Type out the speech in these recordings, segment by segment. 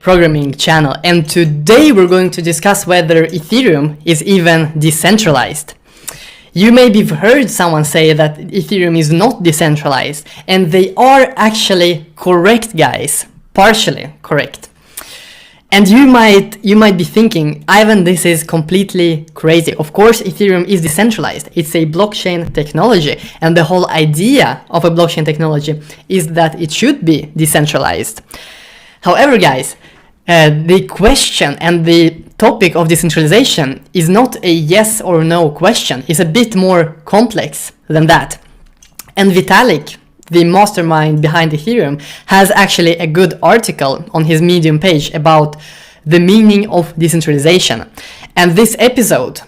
programming channel, and today we're going to discuss whether Ethereum is even decentralized. You maybe have heard someone say that Ethereum is not decentralized, and they are actually correct, guys, partially correct. And you might be thinking, Ivan, this is completely crazy. Of course, Ethereum is decentralized. It's a blockchain technology, and the whole idea of a blockchain technology is that it should be decentralized. However, guys, the question and the topic of decentralization is not a yes or no question. It's a bit more complex than that. And Vitalik, the mastermind behind Ethereum, has actually a good article on his Medium page about the meaning of decentralization. And this episode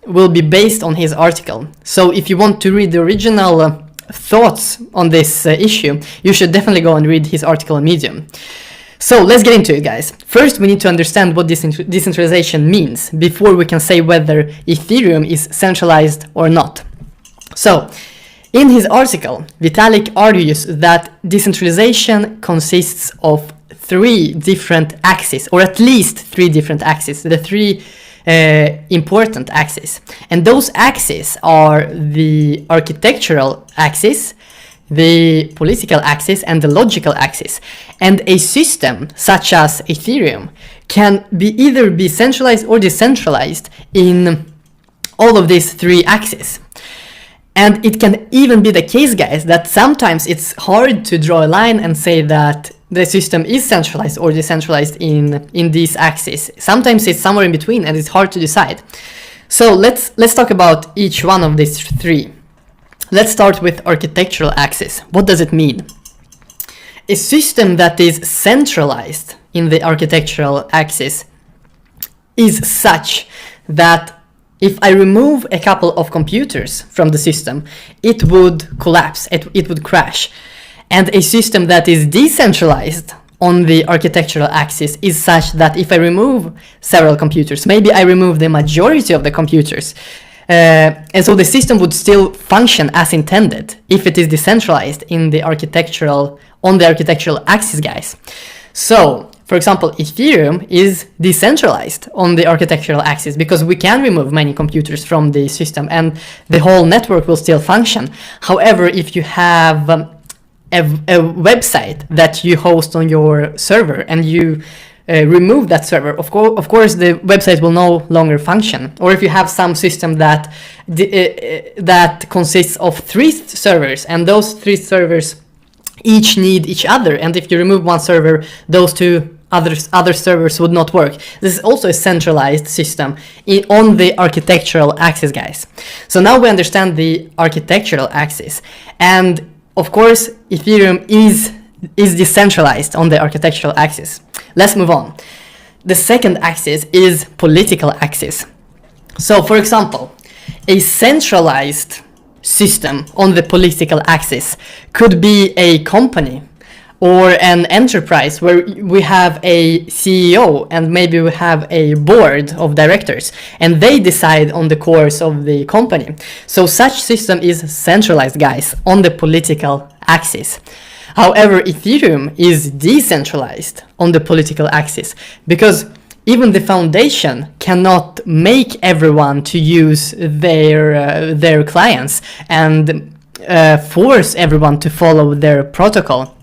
will be based on his article. So if you want to read the original thoughts on this issue, you should definitely go and read his article on Medium. So let's get into it, guys. First, we need to understand what decentralization means before we can say whether Ethereum is centralized or not. So, in his article, Vitalik argues that decentralization consists of three different axes, or at least three different axes, the three important axes. And those axes are the architectural axis, the political axis, and the logical axis. And a system such as Ethereum can either be centralized or decentralized in all of these three axes. And it can even be the case, guys, that sometimes it's hard to draw a line and say that the system is centralized or decentralized in these axes. Sometimes it's somewhere in between and it's hard to decide. So let's talk about each one of these three. Let's start with architectural axis. What does it mean? A system that is centralized in the architectural axis is such that if I remove a couple of computers from the system, it would collapse, it would crash. And a system that is decentralized on the architectural axis is such that if I remove several computers, maybe I remove the majority of the computers, and so the system would still function as intended if it is decentralized on the architectural axis, guys. So, for example, Ethereum is decentralized on the architectural axis because we can remove many computers from the system and the whole network will still function. However, if you have a website that you host on your server and you remove that server, of course the website will no longer function. Or if you have some system that consists of three servers and those three servers each need each other, and if you remove one server, those two other servers would not work. This is also a centralized system on the architectural axis, guys. So now we understand the architectural axis, and of course Ethereum is decentralized on the architectural axis. Let's move on. The second axis is political axis. So for example, a centralized system on the political axis could be a company or an enterprise where we have a CEO and maybe we have a board of directors and they decide on the course of the company. So such system is centralized, guys, on the political axis. However, Ethereum is decentralized on the political axis because even the foundation cannot make everyone to use their clients and force everyone to follow their protocol.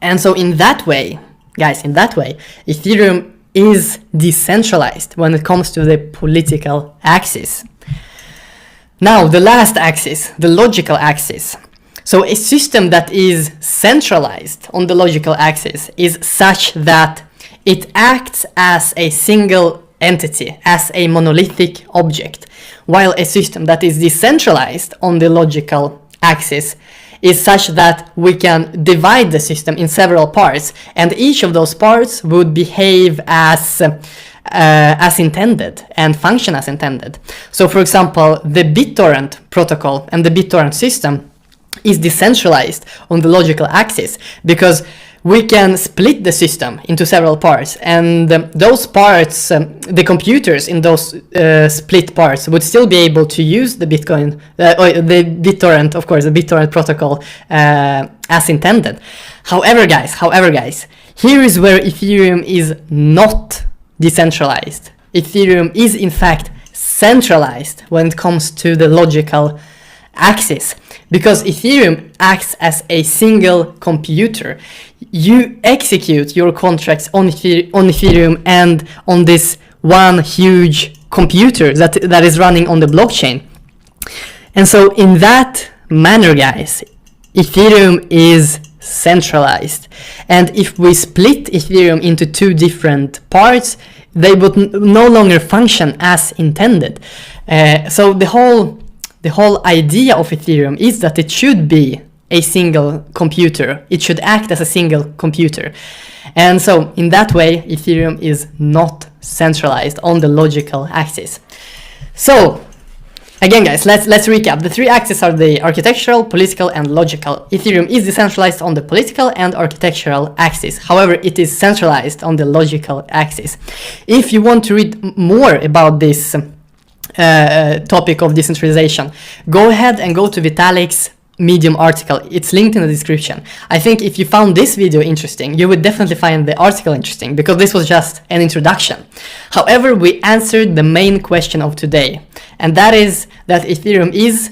And so in that way, guys, Ethereum is decentralized when it comes to the political axis. Now, the last axis, the logical axis. So a system that is centralized on the logical axis is such that it acts as a single entity, as a monolithic object, while a system that is decentralized on the logical axis is such that we can divide the system in several parts, and each of those parts would behave as intended and function as intended. So for example, the BitTorrent protocol and the BitTorrent system is decentralized on the logical axis because we can split the system into several parts, and those parts, the computers in those split parts would still be able to use the Bitcoin, or the BitTorrent, of course, the BitTorrent protocol as intended. However, guys, here is where Ethereum is not decentralized. Ethereum is in fact centralized when it comes to the logical axis, because Ethereum acts as a single computer. You execute your contracts on Ethereum and on this one huge computer that is running on the blockchain. And so in that manner, guys, Ethereum is centralized. And if we split Ethereum into two different parts, they would no longer function as intended. So the whole idea of Ethereum is that it should be a single computer. It should act as a single computer. And so in that way, Ethereum is not centralized on the logical axis. So again, guys, let's recap. The three axes are the architectural, political, and logical. Ethereum is decentralized on the political and architectural axis. However, it is centralized on the logical axis. If you want to read more about this topic of decentralization, go ahead and go to Vitalik's Medium article. It's linked in the description. I think if you found this video interesting, you would definitely find the article interesting, because this was just an introduction. However, we answered the main question of today, and that is that Ethereum is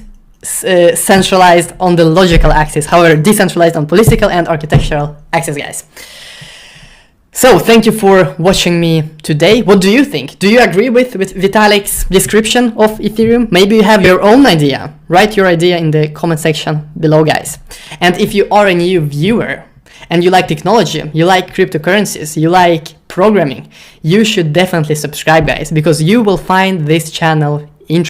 centralized on the logical axis, however decentralized on political and architectural axis, guys. So thank you for watching me today. What do you think? Do you agree with Vitalik's description of Ethereum? Maybe you have your own idea. Write your idea in the comment section below, guys. And if you are a new viewer and you like technology, you like cryptocurrencies, you like programming, you should definitely subscribe, guys, because you will find this channel